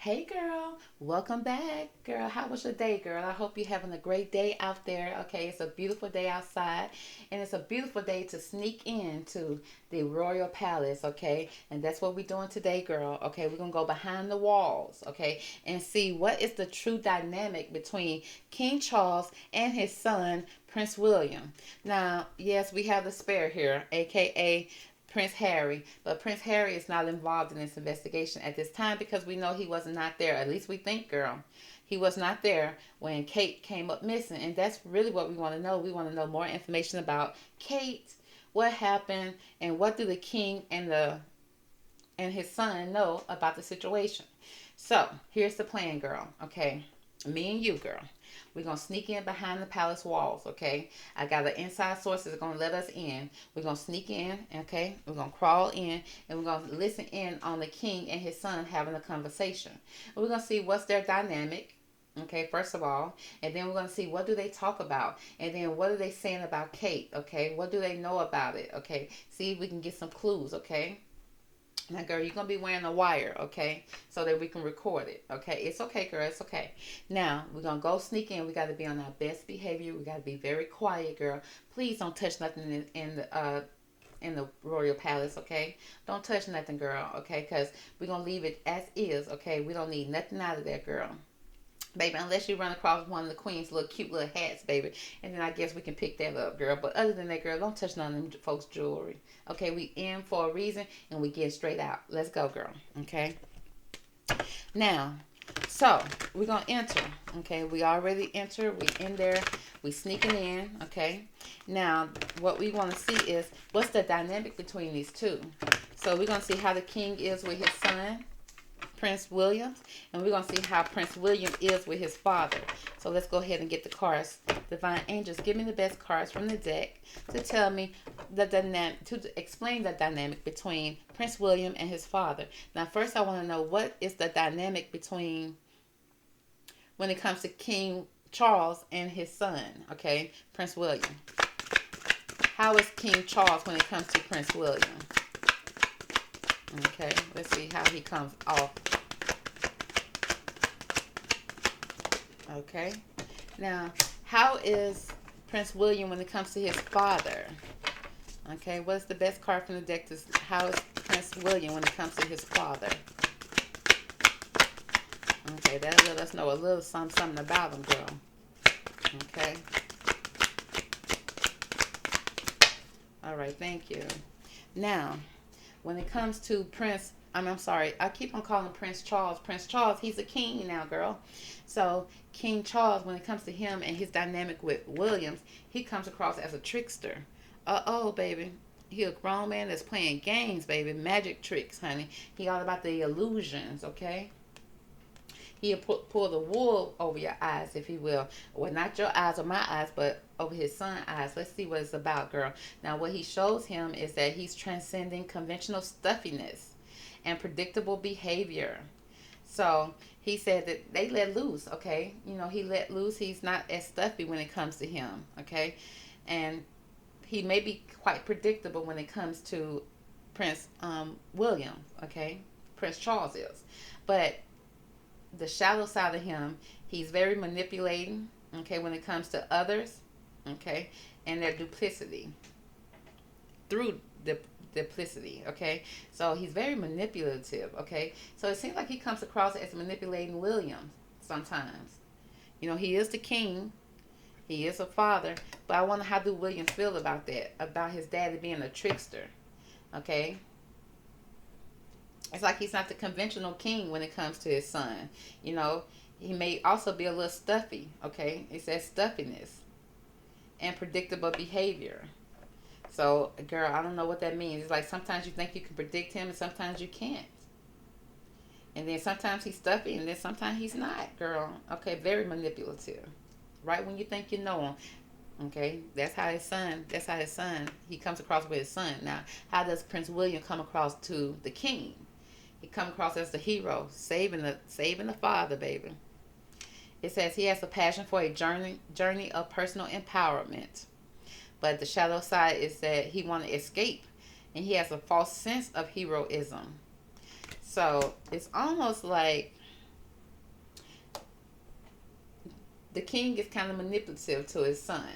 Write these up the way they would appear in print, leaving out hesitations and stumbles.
Hey girl, welcome back. Girl, how was your day, girl? I hope you're having a great day out there. Okay, it's a beautiful day outside, and it's a beautiful day to sneak into the Royal Palace, okay? And that's what we're doing today, girl. Okay, we're gonna go behind the walls, okay, and see what is the true dynamic between King Charles and his son, Prince William. Now, yes, we have the spare here, aka Prince Harry, but Prince Harry is not involved in this investigation at this time because we know he was not there. At least we think, girl. He was not there when Kate came up missing, and that's really what we want to know. We want to know more information about Kate, what happened, and what do the king and his son know about the situation. So here's the plan, girl. Okay, me and you, girl. We're gonna sneak in behind the palace walls, okay? I got an inside source that's gonna let us in. We're gonna sneak in, okay? We're gonna crawl in and we're gonna listen in on the king and his son having a conversation. And we're gonna see what's their dynamic. Okay, first of all, and then we're gonna see what do they talk about, and then what are they saying about Kate? Okay, what do they know about it? Okay, see if we can get some clues. Okay, now, girl, you're gonna be wearing a wire, okay, so that we can record it. Okay, it's okay, girl, it's okay. Now we're gonna go sneak in. We got to be on our best behavior. We got to be very quiet, girl. Please don't touch nothing in the royal palace, okay? Don't touch nothing, girl, okay? Cause we're gonna leave it as is, okay? We don't need nothing out of there, girl. Baby, unless you run across one of the queen's little cute little hats, baby. And then I guess we can pick that up, girl. But other than that, girl, don't touch none of them folks' jewelry. Okay, we in for a reason and we get straight out. Let's go, girl. Okay. Now, so we're gonna enter. Okay, we already enter. We in there. We sneaking in. Okay. Now, what we want to see is what's the dynamic between these two. So we're gonna see how the king is with his son, Prince Williams, and we're gonna see how Prince William is with his father. So let's go ahead and get the cards. Divine angels, give me the best cards from the deck to tell me the dynamic, to explain the dynamic between Prince William and his father. Now, first, I want to know what is the dynamic between when it comes to King Charles and his son. Okay, Prince William. How is King Charles when it comes to Prince William? Okay, let's see how he comes off. Okay, now how is Prince William when it comes to his father? Okay, what's the best card from the deck? How is Prince William when it comes to his father? Okay, that'll let us know a little something about him, girl. Okay. All right, thank you. Now, when it comes to I'm sorry, I keep on calling Prince Charles. Prince Charles, he's a king now, girl. So King Charles, when it comes to him and his dynamic with Williams, he comes across as a trickster. Oh, baby. He a grown man that's playing games, baby. Magic tricks, honey. He all about the illusions, okay? He'll pull the wool over your eyes, if he will. Well, not your eyes or my eyes, but over his son's eyes. Let's see what it's about, girl. Now, what he shows him is that he's transcending conventional stuffiness and predictable behavior. So he said that they let loose, okay? You know, he let loose. He's not as stuffy when it comes to him, okay? And he may be quite predictable when it comes to Prince William, okay? Prince Charles is. But the shallow side of him, he's very manipulating, okay, when it comes to others, okay, and their duplicity through the duplicity, okay. So he's very manipulative, okay. So it seems like he comes across as manipulating William sometimes. You know, he is the king, he is a father, but I wonder how do William feel about that, about his daddy being a trickster, okay. It's like he's not the conventional king when it comes to his son. You know, he may also be a little stuffy, okay? It says stuffiness and predictable behavior. So, girl, I don't know what that means. It's like sometimes you think you can predict him and sometimes you can't. And then sometimes he's stuffy and then sometimes he's not, girl. Okay, very manipulative. Right when you think you know him. Okay, that's how his son, he comes across with his son. Now, how does Prince William come across to the king? He come across as the hero, saving the father, baby. It says he has a passion for a journey of personal empowerment. But the shadow side is that he want to escape, and he has a false sense of heroism. So it's almost like the king is kind of manipulative to his son.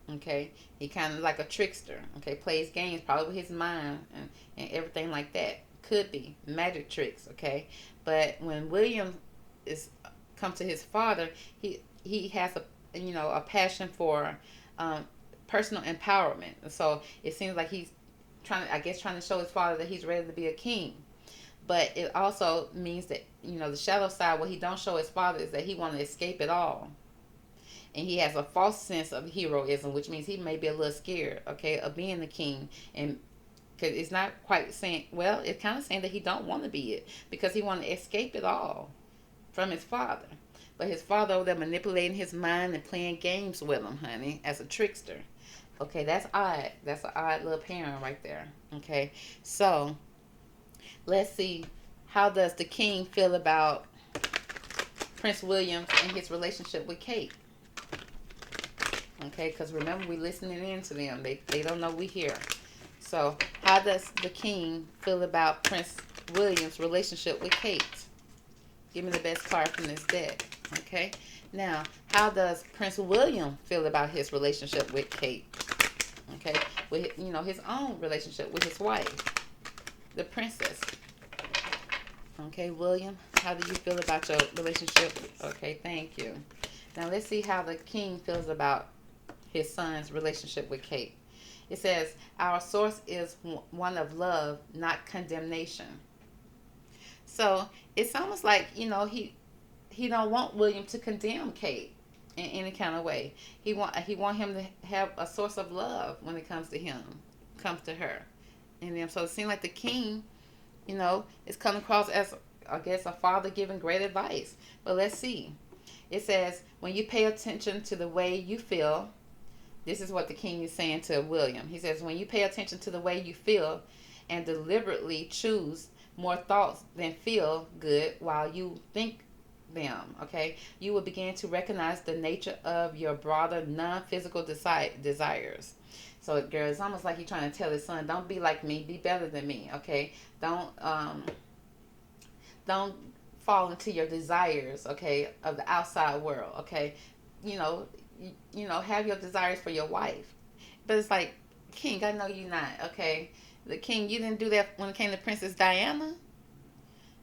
Okay, he kind of like a trickster. Okay, plays games probably with his mind and everything like that. Could be magic tricks. Okay, but when William is come to his father, he has a a passion for um, personal empowerment. So it seems like he's trying to show his father that he's ready to be a king. But it also means that the shadow side, what he don't show his father is that he want to escape it all, and he has a false sense of heroism, which means he may be a little scared, okay, of being the king. And because it's not quite saying, well, it's kind of saying that he don't want to be it because he want to escape it all from his father. But his father over there manipulating his mind and playing games with him, honey, as a trickster. Okay, that's odd. That's an odd little parent right there. Okay, so let's see, how does the king feel about Prince William and his relationship with Kate? Okay, because remember, we listening in to them. They don't know we here. So how does the king feel about Prince William's relationship with Kate? Give me the best card from this deck. Okay, now how does Prince William feel about his relationship with Kate? Okay, with his own relationship with his wife, the princess. Okay, William, how do you feel about your relationship? Okay, thank you. Now let's see how the king feels about his son's relationship with Kate. It says, our source is one of love, not condemnation. So it's almost like, he don't want William to condemn Kate in any kind of way. He want him to have a source of love when it comes to her. And then so it seems like the king, is coming across as, I guess, a father giving great advice. But let's see. It says, when you pay attention to the way you feel, this is what the king is saying to William. He says, when you pay attention to the way you feel and deliberately choose more thoughts than feel good while you think them, okay, you will begin to recognize the nature of your broader non-physical desires. So, girl, it's almost like he's trying to tell his son, don't be like me, be better than me, okay? Don't fall into your desires, okay, of the outside world, okay? Have your desires for your wife. But it's like, king, I know you not, okay? The king, you didn't do that when it came to Princess Diana.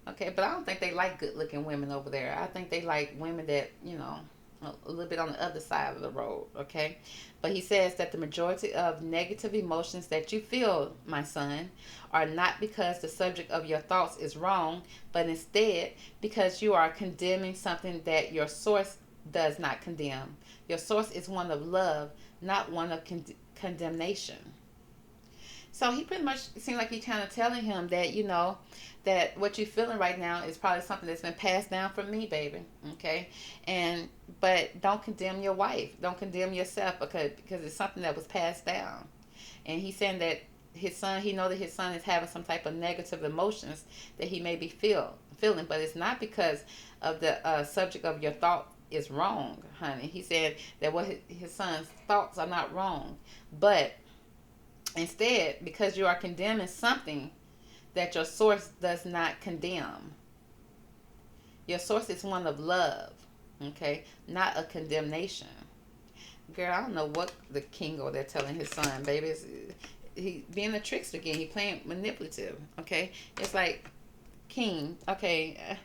Okay, but I don't think they like good looking women over there. I think they like women that, a little bit on the other side of the road, okay? But he says that the majority of negative emotions that you feel, my son, are not because the subject of your thoughts is wrong, but instead because you are condemning something that your source does not condemn. Your source is one of love, not one of condemnation. So he pretty much seemed like he's kind of telling him that, that what you're feeling right now is probably something that's been passed down from me, baby. Okay? But don't condemn your wife. Don't condemn yourself because it's something that was passed down. And he's saying that he know that his son is having some type of negative emotions that he may be feeling, but it's not because of the subject of your thought is wrong, honey. He said that what his son's thoughts are not wrong, but instead, because you are condemning something that your source does not condemn. Your source is one of love, okay, not a condemnation. Girl, I don't know what the king over there telling his son, baby. He being a trickster again. He playing manipulative, okay. It's like, king, okay,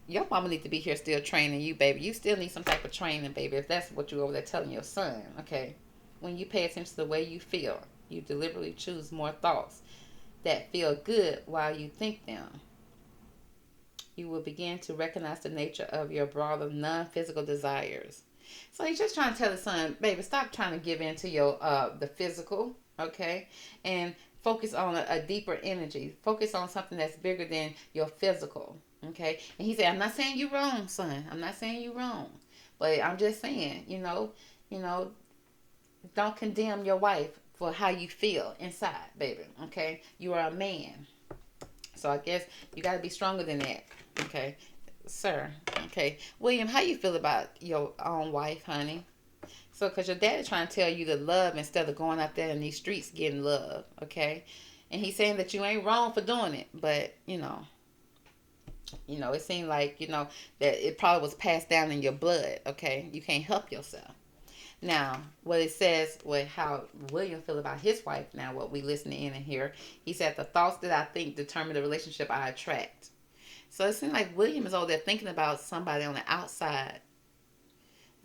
your mama need to be here still training you, baby. You still need some type of training, baby, if that's what you over there telling your son, okay. When you pay attention to the way you feel, you deliberately choose more thoughts that feel good while you think them. You will begin to recognize the nature of your broader non-physical desires. So he's just trying to tell his son, baby, stop trying to give in to your the physical, okay, and focus on a deeper energy. Focus on something that's bigger than your physical, okay. And he said, I'm not saying you wrong, son. I'm not saying you wrong, but I'm just saying, don't condemn your wife for how you feel inside, baby, okay? You are a man. So I guess you got to be stronger than that, okay? Sir, okay. William, how you feel about your own wife, honey? So, because your daddy trying to tell you to love instead of going out there in these streets getting love, okay? And he's saying that you ain't wrong for doing it, but, It seemed like, that it probably was passed down in your blood, okay? You can't help yourself. Now, what it says, how William feel about his wife, now what we listen in and hear, he said, the thoughts that I think determine the relationship I attract. So it seems like William is over there thinking about somebody on the outside,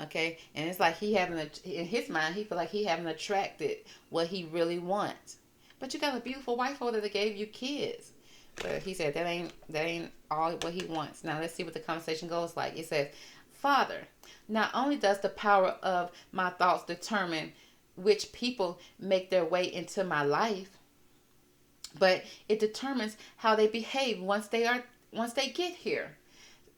okay? And it's like in his mind, he feel like he haven't attracted what he really wants. But you got a beautiful wife over there that gave you kids. But he said that ain't all what he wants. Now let's see what the conversation goes like. It says, Father, not only does the power of my thoughts determine which people make their way into my life, but it determines how they behave once they get here.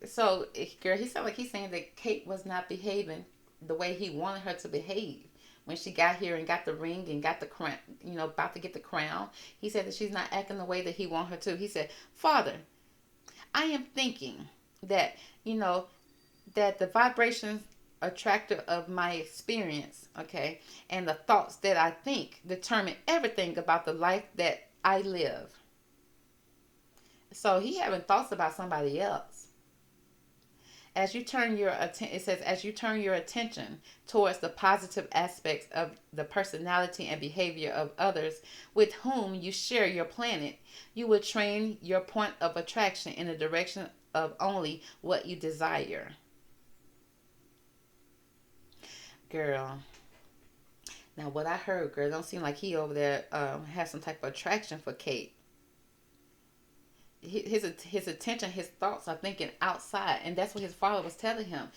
So, girl, he sounded like he's saying that Kate was not behaving the way he wanted her to behave when she got here and got the ring and got the crown, about to get the crown. He said that she's not acting the way that he want her to. He said, Father, I am thinking that, that the vibrations attractive of my experience, okay, and the thoughts that I think determine everything about the life that I live. So he having thoughts about somebody else. As you turn your attention, it says, as you turn your attention towards the positive aspects of the personality and behavior of others with whom you share your planet, you will train your point of attraction in the direction of only what you desire. Girl. Now, what I heard, girl, don't seem like he over there has some type of attraction for Kate. His attention, his thoughts are thinking outside, and that's what his father was telling him.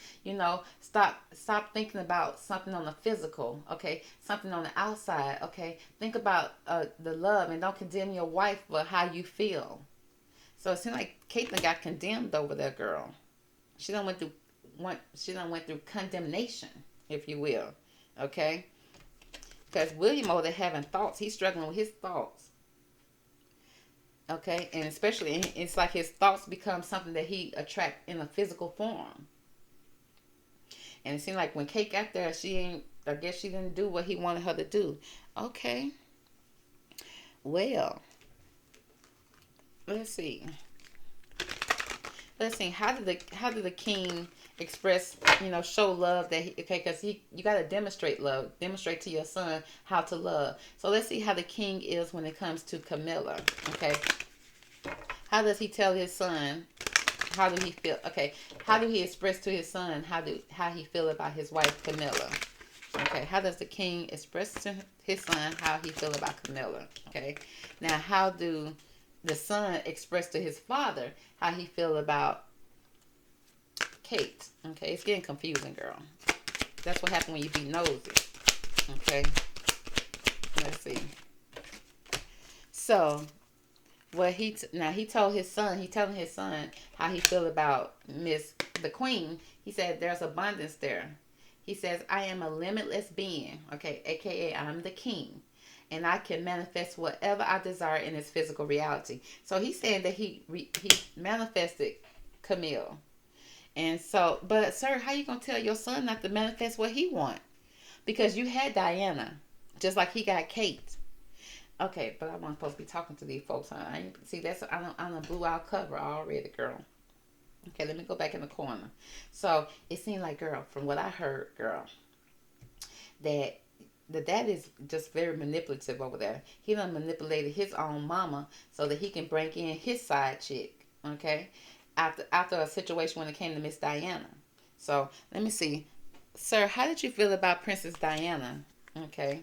Stop thinking about something on the physical, okay, something on the outside, okay. Think about the love, and don't condemn your wife for how you feel. So it seems like Caitlin got condemned over there, girl. She done went through condemnation, if you will, okay. Because William over there having thoughts, he's struggling with his thoughts. Okay, and especially it's like his thoughts become something that he attract in a physical form. And it seemed like when Kate got there, I guess she didn't do what he wanted her to do. Okay. Well, let's see. How did the king express, show love because you got to demonstrate love, demonstrate to your son how to love. So let's see how the king is when it comes to Camilla. Okay, how does he tell his son? How do he feel? Okay, how do he express to his son how he feel about his wife Camilla? Okay, how does the king express to his son how he feel about Camilla? Okay, now how do the son express to his father how he feel about Kate? Okay, it's getting confusing, girl. That's what happened when you be nosy. Okay, let's see. So, he told his son. He telling his son how he feel about Miss the Queen. He said there's abundance there. He says, I am a limitless being. Okay, aka I'm the king, and I can manifest whatever I desire in this physical reality. So he's saying that he manifested Camille. And so, but sir, how you gonna tell your son not to manifest what he want? Because you had Diana, just like he got Kate. Okay, but I wasn't supposed to be talking to these folks. Huh? I ain't, see, I'm a blue out cover already, girl. Okay, let me go back in the corner. So it seemed like, girl, from what I heard, girl, that the dad is just very manipulative over there. He done manipulated his own mama so that he can bring in his side chick. Okay, after a situation when it came to Miss Diana. So let me see, sir, how did you feel about Princess Diana? Okay,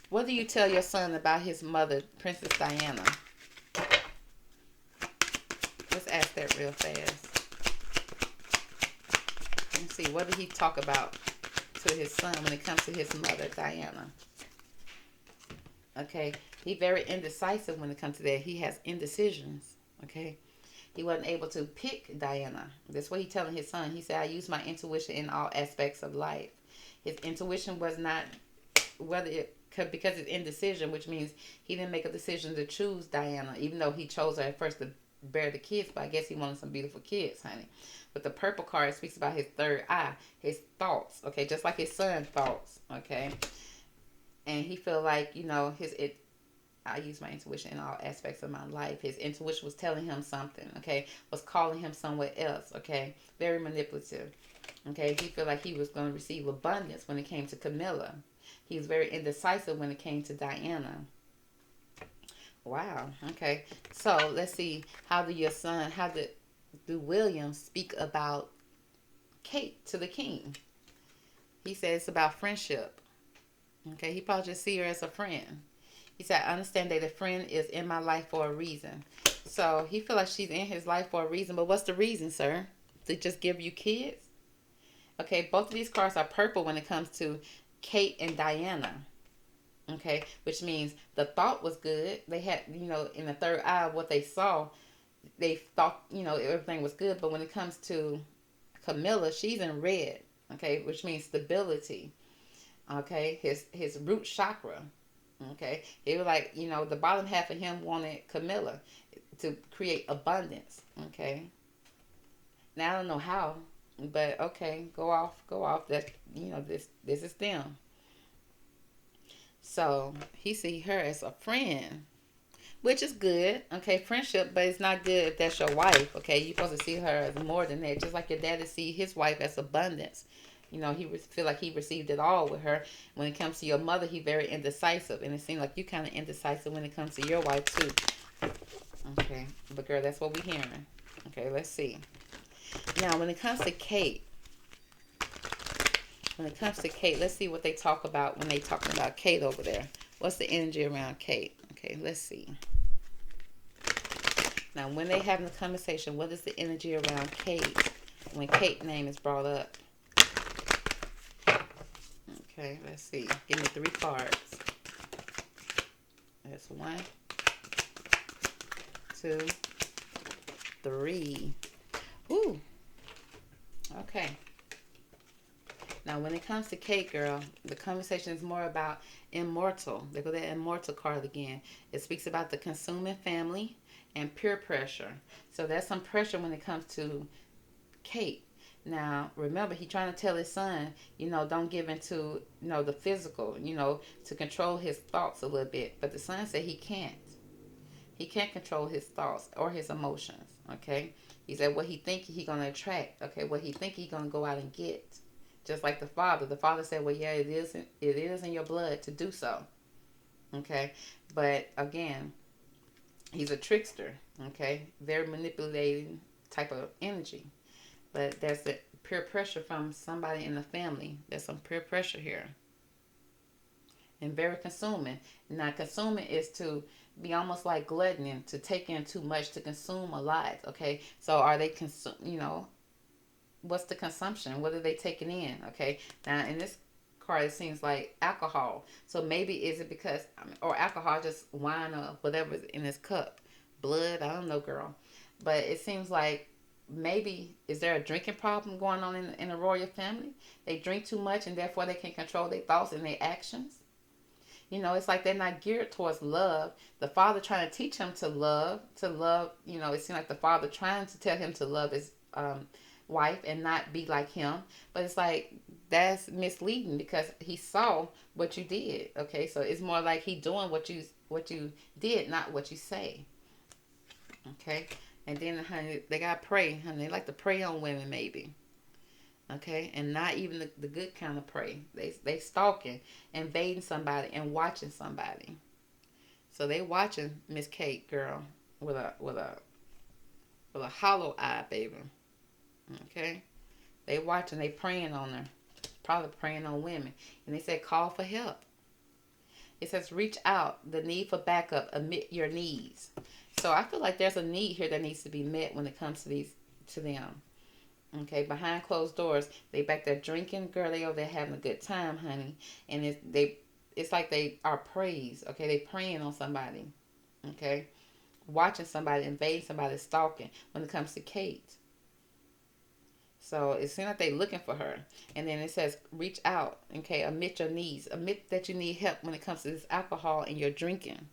what do you tell your son about his mother, Princess Diana? Let's ask that real fast. Let's see, what did he talk about to his son when it comes to his mother, Diana? Okay, he very indecisive when it comes to that. He has indecisions. Okay, he wasn't able to pick Diana. That's what he telling his son. He said, I use my intuition in all aspects of life. His intuition was not because it's indecision, which means he didn't make a decision to choose Diana, even though he chose her at first to bear the kids, but I guess he wanted some beautiful kids, honey. But the purple card speaks about his third eye, his thoughts, okay, just like his son's thoughts, okay. And he feel like, I use my intuition in all aspects of my life. His intuition was telling him something, okay? Was calling him somewhere else, okay? Very manipulative, okay? He felt like he was going to receive abundance when it came to Camilla. He was very indecisive when it came to Diana. Wow, okay. So let's see. How do William speak about Kate to the king? He said it's about friendship. Okay, he probably just see her as a friend. He said, I understand that a friend is in my life for a reason. So he feel like she's in his life for a reason. But what's the reason, sir? To just give you kids? Okay, both of these cards are purple when it comes to Kate and Diana. Okay, which means the thought was good. They had, in the third eye, what they saw, they thought, everything was good. But when it comes to Camilla, she's in red. Okay, which means stability. Okay, his root chakra. Okay, it was like, the bottom half of him wanted Camilla to create abundance. Okay, now I don't know how, but okay, go off. That this is them. So he see her as a friend, which is good. Okay, friendship, but it's not good if that's your wife. Okay, you're supposed to see her as more than that. Just like your daddy see his wife as abundance. He feel like he received it all with her. When it comes to your mother, he very indecisive, and it seems like you kind of indecisive when it comes to your wife too. Okay, but girl, that's what we're hearing. Okay, let's see. Now, when it comes to Kate, let's see what they talk about when they talking about Kate over there. What's the energy around Kate? Okay, let's see. Now, when they having the conversation, what is the energy around Kate when Kate's name is brought up? Okay, let's see. Give me 3 cards. That's 1, 2, 3. Ooh. Okay. Now, when it comes to Kate, girl, the conversation is more about immortal. They go that immortal card again. It speaks about the consuming family and peer pressure. So there's some pressure when it comes to Kate. Now, remember, he trying to tell his son, don't give into, the physical, to control his thoughts a little bit. But the son said he can't. He can't control his thoughts or his emotions, okay? He said what he think he going to attract, okay? What he think he going to go out and get. Just like the father. The father said, well, yeah, it is in your blood to do so, okay? But, again, he's a trickster, okay? Very manipulating type of energy. But there's the peer pressure from somebody in the family. There's some peer pressure here. And very consuming. Now, consuming is to be almost like gluttoning, to take in too much, to consume a lot, okay? So are they, what's the consumption? What are they taking in, okay? Now, in this card, it seems like alcohol. So maybe is it because, or alcohol, just wine or whatever's in this cup. Blood, I don't know, girl. But it seems like maybe, is there a drinking problem going on in the royal family? They drink too much and therefore they can control their thoughts and their actions. It's like they're not geared towards love. The father trying to teach him to love. It seems like the father trying to tell him to love his wife and not be like him. But it's like, that's misleading because he saw what you did. Okay, so it's more like he doing what you did, not what you say. Okay. And then, honey, they got to pray, honey. They like to prey on women, maybe. Okay? And not even the good kind of prey. They stalking, invading somebody, and watching somebody. So they watching Miss Kate, girl, with a hollow eye, baby. Okay? They watching, they preying on her. Probably preying on women. And they said, call for help. It says, reach out, the need for backup, admit your needs. So I feel like there's a need here that needs to be met when it comes to them. Okay, behind closed doors, they back there drinking, girl. They over there having a good time, honey. And it's like they are praised. Okay, they praying on somebody. Okay, watching somebody, invading somebody, stalking. When it comes to Kate, so it seems like they looking for her. And then it says, reach out. Okay, admit your needs. Admit that you need help when it comes to this alcohol and your drinking.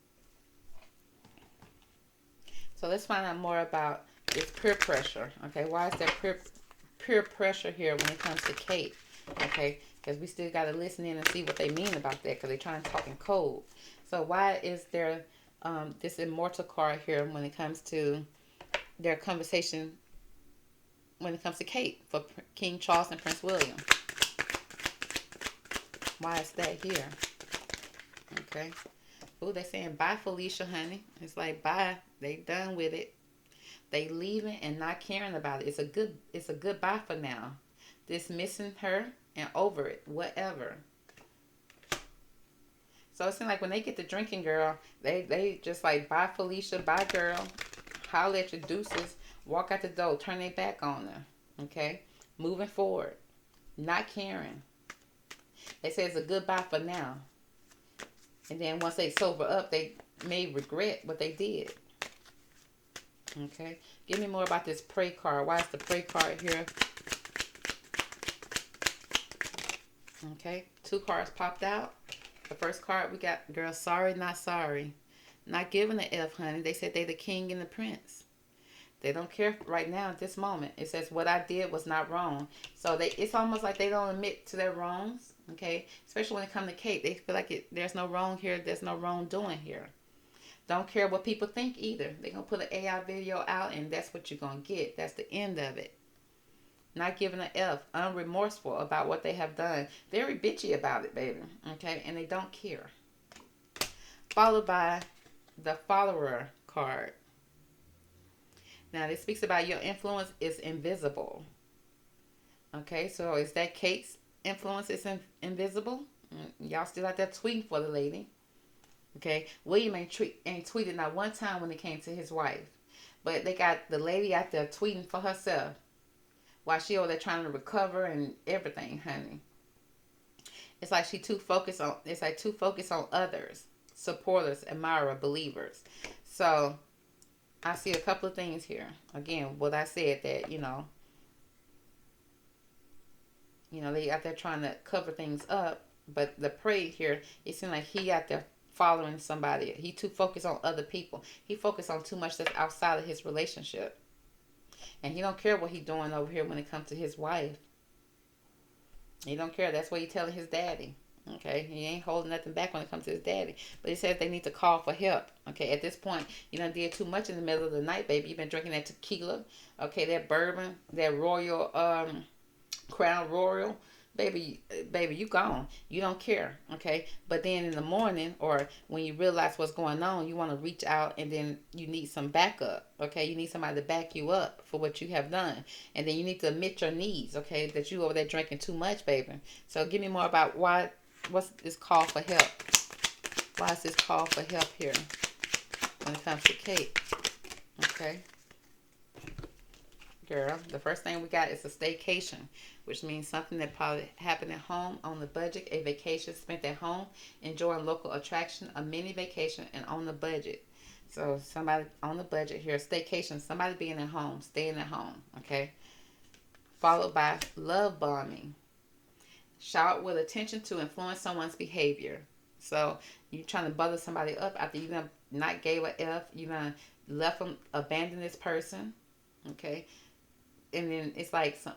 So let's find out more about this peer pressure. Okay, why is there peer pressure here when it comes to Kate? Okay, because we still got to listen in and see what they mean about that, because they're trying to talk in code. So why is there this immortal card here when it comes to their conversation when it comes to Kate for King Charles and Prince William. Why is that here? Okay. Oh, they saying bye, Felicia, honey. It's like bye. They done with it. They leaving and not caring about it. It's a good bye for now. Dismissing her and over it. Whatever. So it seems like when they get to drinking, girl, they just like bye, Felicia, bye, girl. Holler at your deuces. Walk out the door. Turn their back on her. Okay? Moving forward. Not caring. They say it's a goodbye for now. And then once they sober up, they may regret what they did. Okay? Give me more about this pray card. Why is the pray card here? Okay? 2 cards popped out. The first card we got, girl, sorry, not sorry. Not giving an F, honey. They said they the king and the prince. They don't care right now at this moment. It says what I did was not wrong. So it's almost like they don't admit to their wrongs. Okay, especially when it comes to Kate, they feel like there's no wrong here. There's no wrongdoing here. Don't care what people think either. They're gonna put an AI video out, and that's what you're gonna get. That's the end of it. Not giving an F, unremorseful about what they have done. Very bitchy about it, baby. Okay, and they don't care. Followed by the follower card. Now, this speaks about your influence is invisible. Okay, so is that Kate's influence is invisible? Y'all still out there tweeting for the lady. Okay, William ain't tweeted not one time when it came to his wife. But they got the lady out there tweeting for herself. While she over there trying to recover and everything, honey. It's like she too focused on others. Supporters, admirers, believers. So I see a couple of things here. Again, what I said that, they out there trying to cover things up. But the pray here, it seems like he out there following somebody. He too focused on other people. He focused on too much that's outside of his relationship. And he don't care what he doing over here when it comes to his wife. He don't care. That's what he telling his daddy. Okay, he ain't holding nothing back when it comes to his daddy. But he says they need to call for help. Okay, at this point, you done did too much in the middle of the night, baby. You've been drinking that tequila. Okay, that bourbon, that royal, Crown Royal. Baby, you gone. You don't care. Okay, but then in the morning or when you realize what's going on, you want to reach out and then you need some backup. Okay, you need somebody to back you up for what you have done. And then you need to admit your needs. Okay, that you over there drinking too much, baby. So give me more about what's this call for help? Why is this call for help here when it comes to Kate? Okay. Girl, the first thing we got is a staycation, which means something that probably happened at home on the budget, a vacation spent at home, enjoying local attraction, a mini vacation, and on the budget. So somebody on the budget here, staycation, somebody being at home, staying at home, okay? Followed by love bombing. Shout with attention to influence someone's behavior. So you trying to bother somebody up after you done not gave a F, you done left them, abandoned this person, okay? And then it's like some,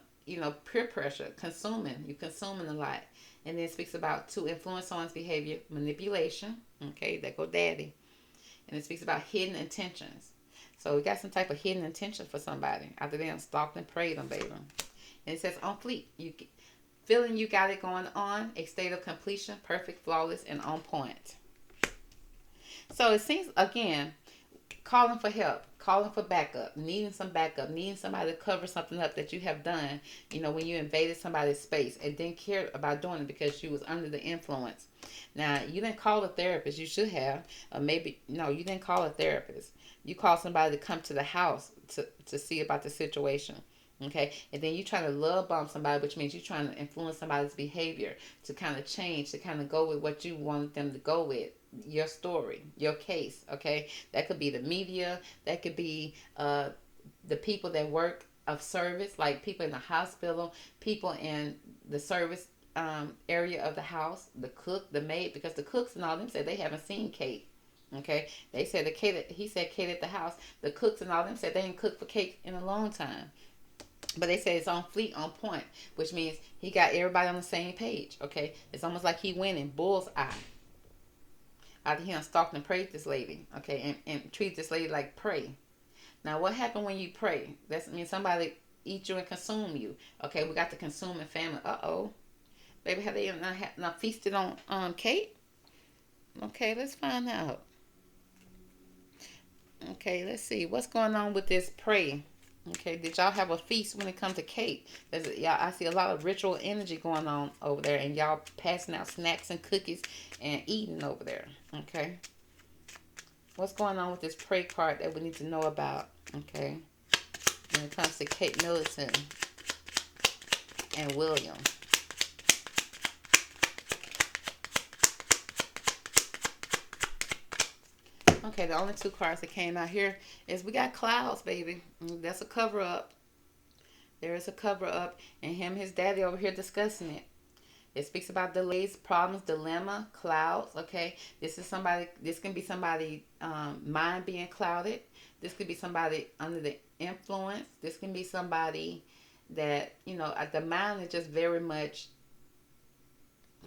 peer pressure, you consuming a lot. And then it speaks about to influence someone's behavior, manipulation, okay, that go daddy. And it speaks about hidden intentions. So we got some type of hidden intention for somebody after they done stalked and prayed them, baby. And it says on fleek, feeling you got it going on, a state of completion, perfect, flawless, and on point. So it seems, again, calling for help, calling for backup, needing somebody to cover something up that you have done, when you invaded somebody's space and didn't care about doing it because you was under the influence. Now, you didn't call a therapist. You should have. Or maybe, no, you didn't call a therapist. You called somebody to come to the house to see about the situation. Okay, and then you trying to love bomb somebody, which means you're trying to influence somebody's behavior to kind of change, to kind of go with what you want them to go with. Your story, your case, okay? That could be the media. That could be the people that work of service, like people in the hospital, people in the service area of the house, the cook, the maid, because the cooks and all them said they haven't seen Kate. Okay, they said he said Kate at the house. The cooks and all them said they ain't cooked for Kate in a long time. But they say it's on fleek, on point, which means he got everybody on the same page, okay? It's almost like he winning, bull's eye. after he done stalked and prayed this lady, okay, and treat this lady like prey. Now, what happened when you pray? That means somebody eat you and consume you. Okay, we got the consuming family. Uh-oh. Baby, have they not feasted on Kate? Okay, let's find out. Okay, let's see. What's going on with this prey? Okay, did y'all have a feast when it comes to Kate? Y'all, I see a lot of ritual energy going on over there, and y'all passing out snacks and cookies and eating over there. Okay, what's going on with this prey card that we need to know about? Okay, when it comes to Kate Middleton and William. Okay, the only two cards that came out here is we got clouds, baby. That's a cover up. There is a cover up, and his daddy over here discussing it. It speaks about delays, problems, dilemma, clouds. Okay, this is somebody. This can be somebody mind being clouded. This could be somebody under the influence. This can be somebody that the mind is just very much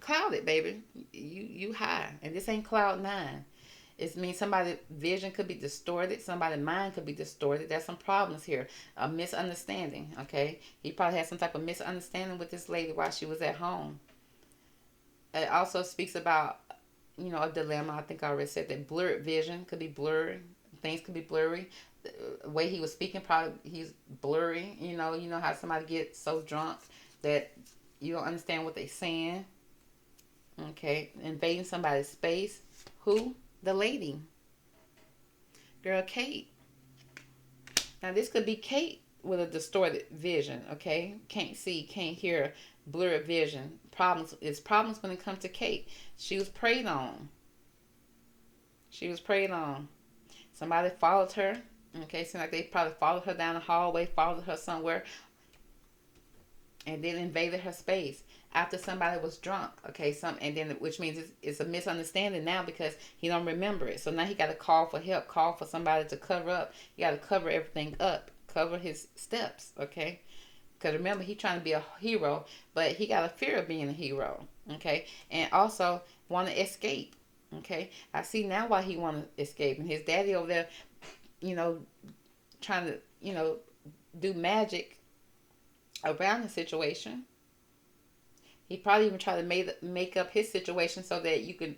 clouded, baby. You high, and this ain't cloud nine. It means somebody's vision could be distorted. Somebody's mind could be distorted. There's some problems here. A misunderstanding, okay? He probably had some type of misunderstanding with this lady while she was at home. It also speaks about, a dilemma. I think I already said that. Blurred vision could be blurry. Things could be blurry. The way he was speaking, probably he's blurry. You know how somebody gets so drunk that you don't understand what they're saying. Okay, invading somebody's space. Who? The lady. Girl, Kate. Now, this could be Kate with a distorted vision, okay? Can't see, can't hear, blurred vision. Problems. It's problems when it comes to Kate. She was preyed on. She was preyed on. Somebody followed her. Okay, seems like they probably followed her down the hallway, followed her somewhere, and then invaded her space after somebody was drunk. Okay, and then which means it's a misunderstanding now because he don't remember it. So now he got to call for help, call for somebody to cover up. You got to cover everything up, cover his steps. Okay, because remember he trying to be a hero, but he got a fear of being a hero. Okay, and also want to escape. Okay, I see now why he want to escape, and his daddy over there, trying to do magic around the situation. He probably even tried to make up his situation so that you could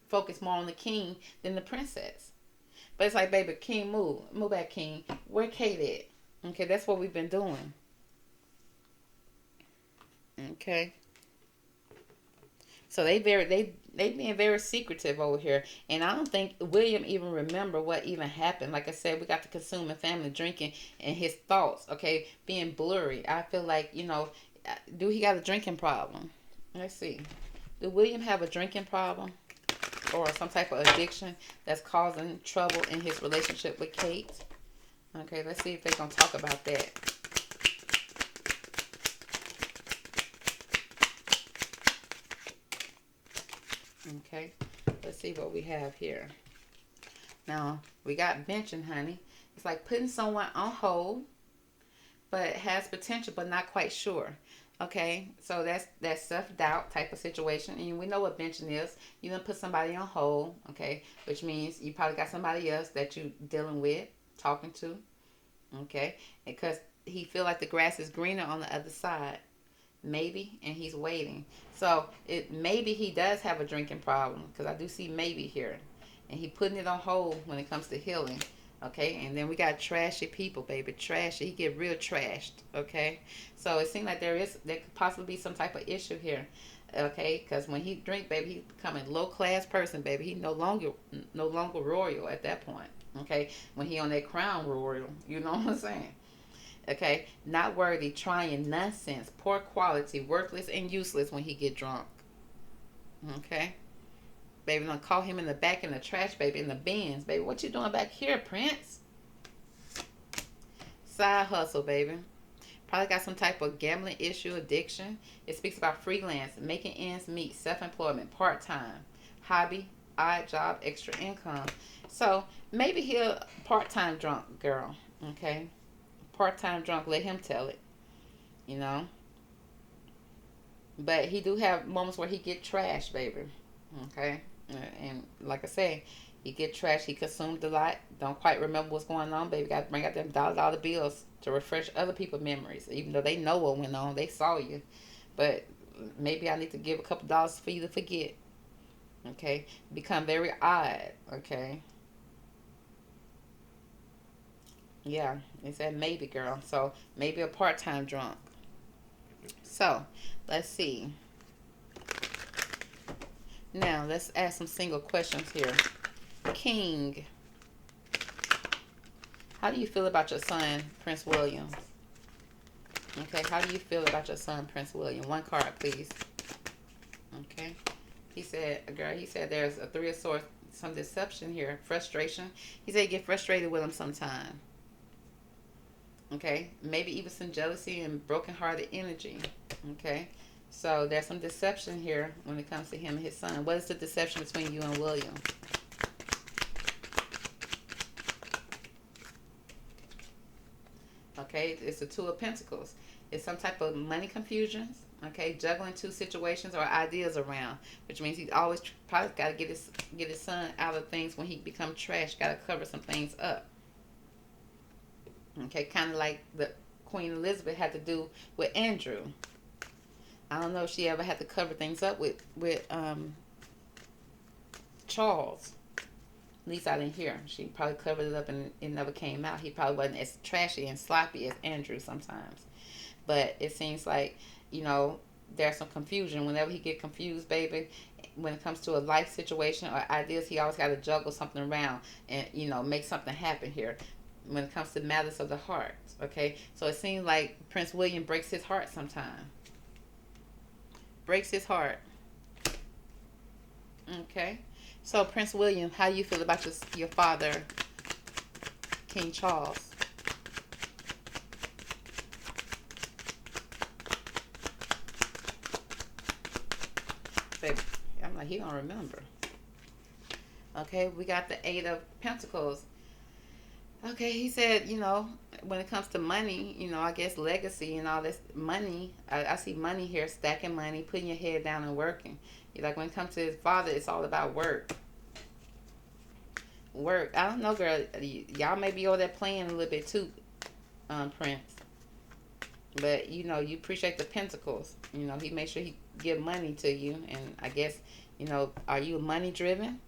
focus more on the king than the princess. But it's like, baby, king, move back, king. Where Kate at? Okay, that's what we've been doing. Okay, so they being very secretive over here, and I don't think William even remember what even happened. Like I said, we got the consuming family drinking and his thoughts, okay, being blurry. I feel like do he got a drinking problem? Let's see. Do William have a drinking problem or some type of addiction that's causing trouble in his relationship with Kate? Okay, let's see if they're gonna talk about that. Okay, let's see what we have here. Now, we got benching, honey. It's like putting someone on hold, but has potential, but not quite sure. Okay, so that's self-doubt type of situation. And we know what benching is. You don't put somebody on hold, okay, which means you probably got somebody else that you dealing with, talking to, okay, because he feel like the grass is greener on the other side. Maybe, and he's waiting. So maybe he does have a drinking problem because I do see maybe here, and he putting it on hold when it comes to healing. Okay, and then we got trashy people, baby, trashy. He get real trashed. Okay, so it seems like there could possibly be some type of issue here. Okay, because when he drink, baby, he becoming low class person, baby. He no longer royal at that point. Okay, when he on that crown royal, you know what I'm saying? Okay, not worthy, trying, nonsense, poor quality, worthless and useless when he get drunk. Okay, baby, gonna call him in the back in the trash, baby, in the bins, baby. What you doing back here, Prince? Side hustle, baby. Probably got some type of gambling issue, addiction. It speaks about freelance, making ends meet, self-employment, part-time, hobby, odd job, extra income. So maybe he a part-time drunk girl. Okay, part-time drunk, let him tell it, but he do have moments where he get trashed, baby. Okay, And like I said, he get trashed. He consumed a lot. Don't quite remember what's going on, baby. Got to bring out them dollar bills to refresh other people's memories. Even though they know what went on, they saw you. But maybe I need to give a couple dollars for you to forget. Okay, become very odd. Okay, yeah, it said maybe, girl. So maybe a part-time drunk. So let's see. Now let's ask some single questions here. King, how do you feel about your son, Prince William? Okay, how do you feel about your son, Prince William? One card, please. Okay. He said, girl, he said there's a three of swords, some deception here, frustration. He said you get frustrated with him sometime. Okay. Maybe even some jealousy and broken-hearted energy. Okay. So there's some deception here when it comes to him and his son. What is the deception between you and William? Okay, it's the Two of Pentacles. It's some type of money confusions. Okay, juggling two situations or ideas around, which means he's always probably got to get his son out of things when he become trash. Got to cover some things up. Okay, kind of like the Queen Elizabeth had to do with Andrew. I don't know if she ever had to cover things up with Charles. At least I didn't hear. She probably covered it up and it never came out. He probably wasn't as trashy and sloppy as Andrew sometimes. But it seems like, there's some confusion. Whenever he get confused, baby, when it comes to a life situation or ideas, he always got to juggle something around and, make something happen here when it comes to matters of the heart. Okay? So it seems like Prince William breaks his heart sometime. Breaks his heart. Okay? So, Prince William, how you feel about your father, King Charles? Baby, I'm like, he don't remember. Okay, we got the Eight of Pentacles. Okay, he said, when it comes to money, I guess legacy and all this money, I see money here, stacking money, putting your head down and working. Like when it comes to his father, it's all about work. Work. I don't know, girl. Y'all may be over there playing a little bit too, Prince. But you appreciate the pentacles. He makes sure he give money to you, and I guess are you money driven?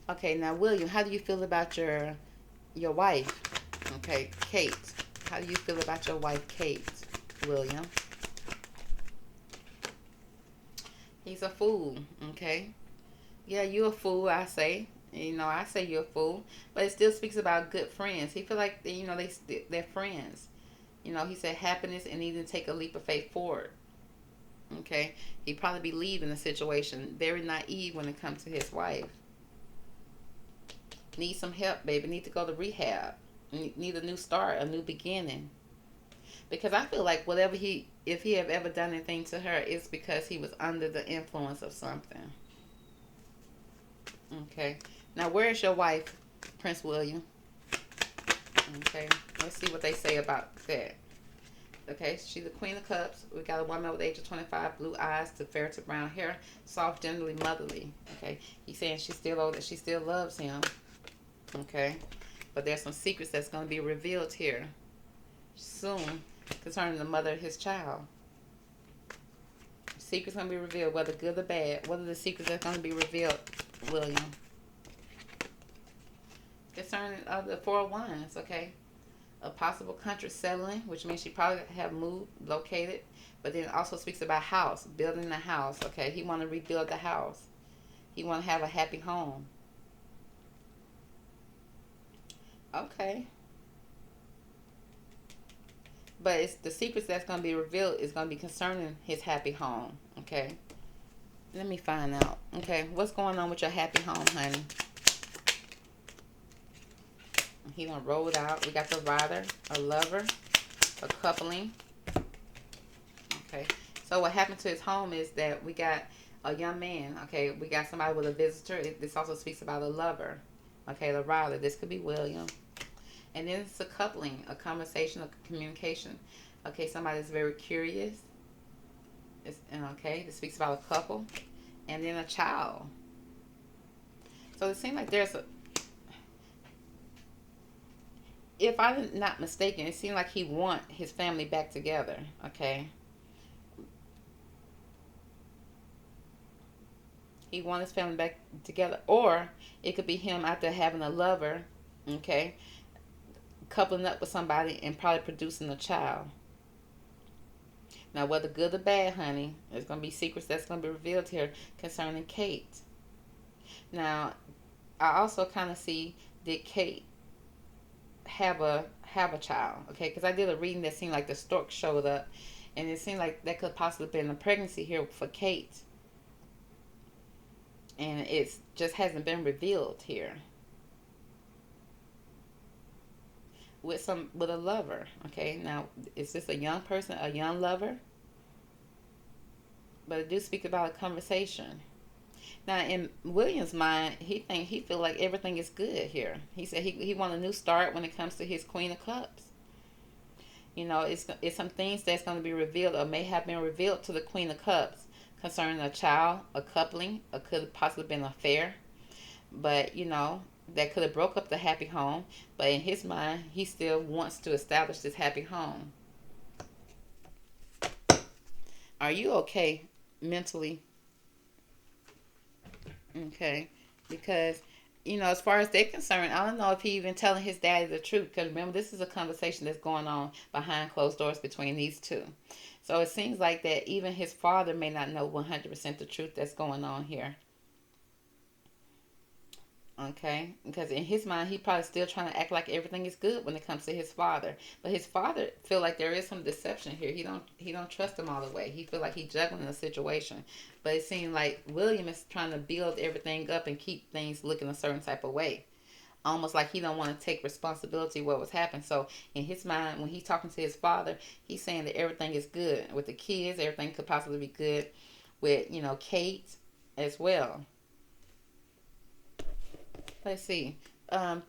Okay, now William, how do you feel about your wife? Okay, Kate. How do you feel about your wife, Kate? William. He's a fool. Okay. Yeah, you a fool, I say. I say you're a fool, but it still speaks about good friends. He feel like they're friends. He said happiness and needing to take a leap of faith forward. Okay, he probably be leaving the situation. Very naive when it comes to his wife. Need some help, baby. Need to go to rehab. Need a new start, a new beginning. Because I feel like if he have ever done anything to her, it's because he was under the influence of something. Okay. Now, where is your wife, Prince William? Okay. Let's see what they say about that. Okay. She's the Queen of Cups. We got a woman over the age of 25, blue eyes to fair to brown hair, soft, generally motherly. Okay. He's saying she's still older. She still loves him. Okay. But there's some secrets that's going to be revealed here soon concerning the mother of his child. Secrets going to be revealed, whether good or bad. What are the secrets that's going to be revealed, William? Concerning the Four of Wands, okay? A possible country settling, which means she probably have moved, located. But then it also speaks about house, building a house, okay? He want to rebuild the house. He want to have a happy home. Okay. But it's the secrets that's going to be revealed is going to be concerning his happy home, okay? Let me find out. Okay, what's going on with your happy home, honey? He done rolled out. We got the rider, a lover, a coupling. Okay, so what happened to his home is that we got a young man. Okay, we got somebody with a visitor. This also speaks about a lover. Okay, the rider. This could be William. And then it's a coupling, a conversation, a communication. Okay, somebody that's very curious. Okay, this speaks about a couple. and then a child. So it seems like there's a, if I'm not mistaken, it seemed like he want his family back together. Okay, he want his family back together, or it could be him after having a lover. Okay, coupling up with somebody and probably producing a child. Now, whether good or bad, honey, there's gonna be secrets that's gonna be revealed here concerning Kate. Now, I also kind of see, did Kate have a child? Okay, because I did a reading that seemed like the stork showed up, and it seemed like that could possibly have been a pregnancy here for Kate, and it just hasn't been revealed here with a lover. Okay, now is this a young person, a young lover? But it do speak about a conversation. Now, in William's mind, he feel like everything is good here. He said he want a new start when it comes to his Queen of Cups. You know, it's some things that's going to be revealed or may have been revealed to the Queen of Cups concerning a child, a coupling, or could have possibly been an affair. But you know, that could have broke up the happy home. But in his mind, he still wants to establish this happy home. Are you okay mentally? Okay, because you know, as far as they're concerned, I don't know if he even telling his daddy the truth. Because remember, this is a conversation that's going on behind closed doors between these two. So it seems like that even his father may not know 100% the truth that's going on here. Okay, because in his mind, he probably still trying to act like everything is good when it comes to his father. But his father feel like there is some deception here. He don't trust him all the way. He feel like he's juggling the situation. But it seems like William is trying to build everything up and keep things looking a certain type of way. Almost like he don't want to take responsibility what was happening. So in his mind, when he's talking to his father, he's saying that everything is good with the kids. Everything could possibly be good with Kate as well. Let's see. Um,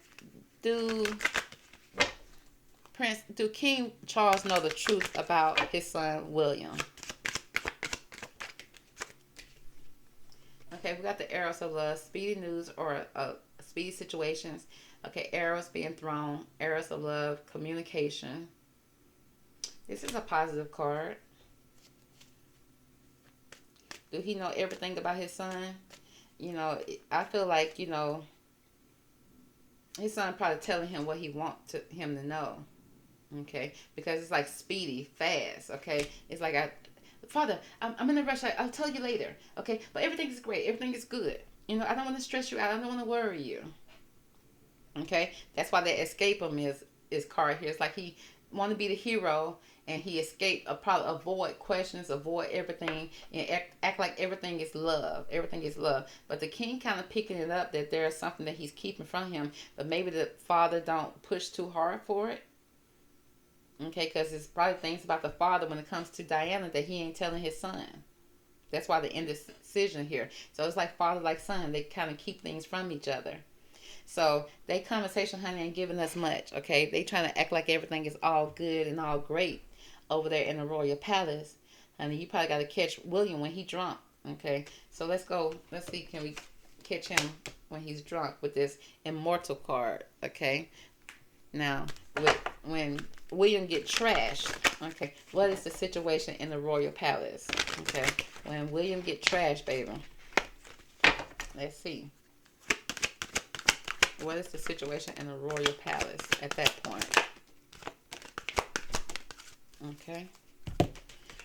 do do King Charles know the truth about his son William? Okay, we got the arrows of love, speedy news or speedy situations. Okay, arrows being thrown, arrows of love, communication. This is a positive card. Do he know everything about his son? I feel like his son probably telling him what he wants him to know. Okay, because it's like speedy, fast. Okay, it's like Father, I'm in a rush. I'll tell you later. Okay, but everything is great. Everything is good. I don't want to stress you out. I don't want to worry you. Okay, that's why that escape him is card here. It's like he want to be the hero and he escape, probably avoid questions, avoid everything, and act like everything is love. Everything is love. But the king kind of picking it up that there is something that he's keeping from him, but maybe the father don't push too hard for it. Okay, because it's probably things about the father when it comes to Diana that he ain't telling his son. That's why the indecision here. So it's like father, like son. They kind of keep things from each other. So they conversation, honey, ain't giving us much. Okay, they trying to act like everything is all good and all great over there in the royal palace. Honey, you probably got to catch William when he drunk. Okay, so let's go. Let's see, can we catch him when he's drunk with this immortal card? Okay, now when William get trashed. Okay, what is the situation in the royal palace? Okay, when William get trashed, baby. Let's see. What is the situation in the royal palace at that point? Okay.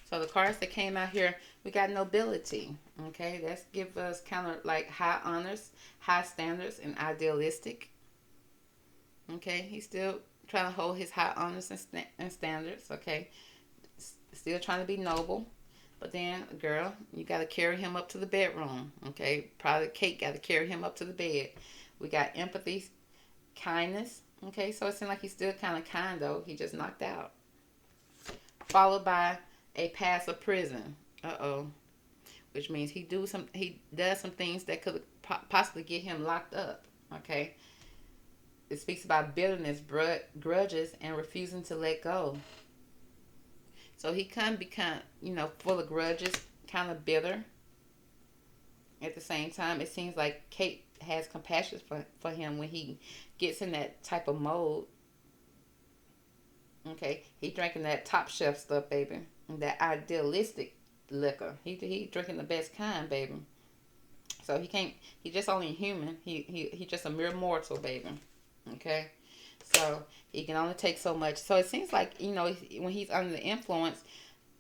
So the cards that came out here, we got nobility. Okay, that's give us kind of like high honors, high standards, and idealistic. Okay, he's still trying to hold his high honors and standards. Okay, still trying to be noble. But then, girl, you got to carry him up to the bedroom. Okay, probably Kate got to carry him up to the bed. We got empathy, kindness. Okay, so it seems like he's still kind of kind though. He just knocked out. Followed by a pass of prison. Which means he does some things that could possibly get him locked up. Okay. It speaks about bitterness, grudges, and refusing to let go. So he can be full of grudges, kind of bitter. At the same time, it seems like Kate has compassion for him when he gets in that type of mode. Okay, he drinking that top shelf stuff, baby. That idealistic liquor. He drinking the best kind, baby. So he can't. He just only human. He just a mere mortal, baby. Okay, so he can only take so much. So it seems like when he's under the influence,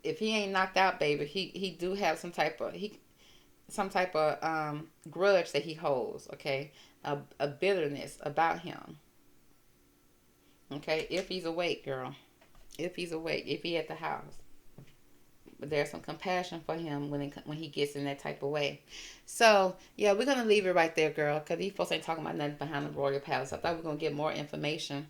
if he ain't knocked out, baby, he do have some type of grudge that he holds. Okay, a bitterness about him. Okay, if he's awake, girl. If he's awake, if he at the house. But there's some compassion for him when he gets in that type of way. So yeah, we're gonna leave it right there, girl, because these folks ain't talking about nothing behind the royal palace. I thought we were gonna get more information,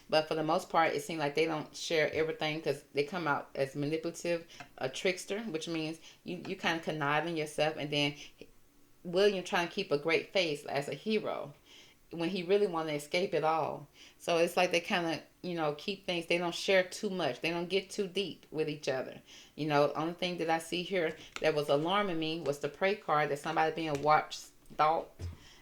but for the most part, it seems like they don't share everything because they come out as manipulative, a trickster, which means you kind of conniving yourself, and then William trying to keep a great face as a hero when he really want to escape it all. So it's like they kind of, keep things. They don't share too much. They don't get too deep with each other. Only thing that I see here that was alarming me was the prey card that somebody being watched, thought,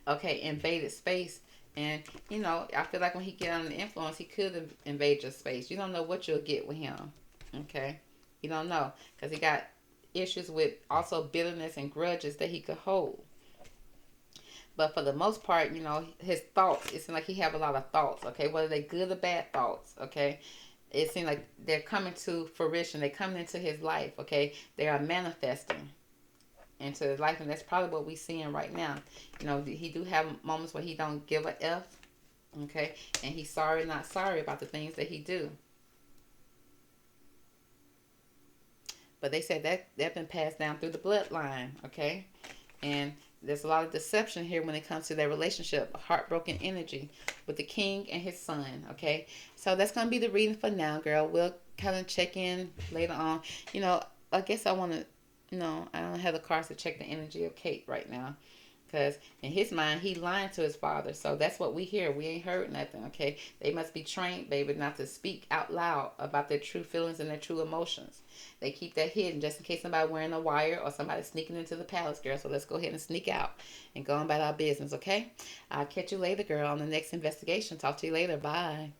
okay, invaded space. And, I feel like when he get under the influence, he could invade your space. You don't know what you'll get with him. Okay? You don't know. Because he got issues with also bitterness and grudges that he could hold. But for the most part, his thoughts, it seems like he have a lot of thoughts, okay? Whether they good or bad thoughts, okay? It seems like they're coming to fruition. They're coming into his life, okay? They are manifesting into his life, and that's probably what we're seeing right now. He do have moments where he don't give a F, okay? And he's sorry, not sorry about the things that he do. But they said that been passed down through the bloodline, okay? And there's a lot of deception here when it comes to their relationship, heartbroken energy with the king and his son. Okay, so that's gonna be the reading for now, girl. We'll kind of check in later on. I guess I want to. No, I don't have the cards to check the energy of Kate right now, because in his mind he lying to his father. So that's what we hear. We ain't heard nothing. Okay, they must be trained, baby, not to speak out loud about their true feelings and their true emotions. They keep that hidden just in case somebody wearing a wire or somebody sneaking into the palace, girl. So let's go ahead and sneak out and go on about our business, okay? I'll catch you later, girl, on the next investigation. Talk to you later. Bye.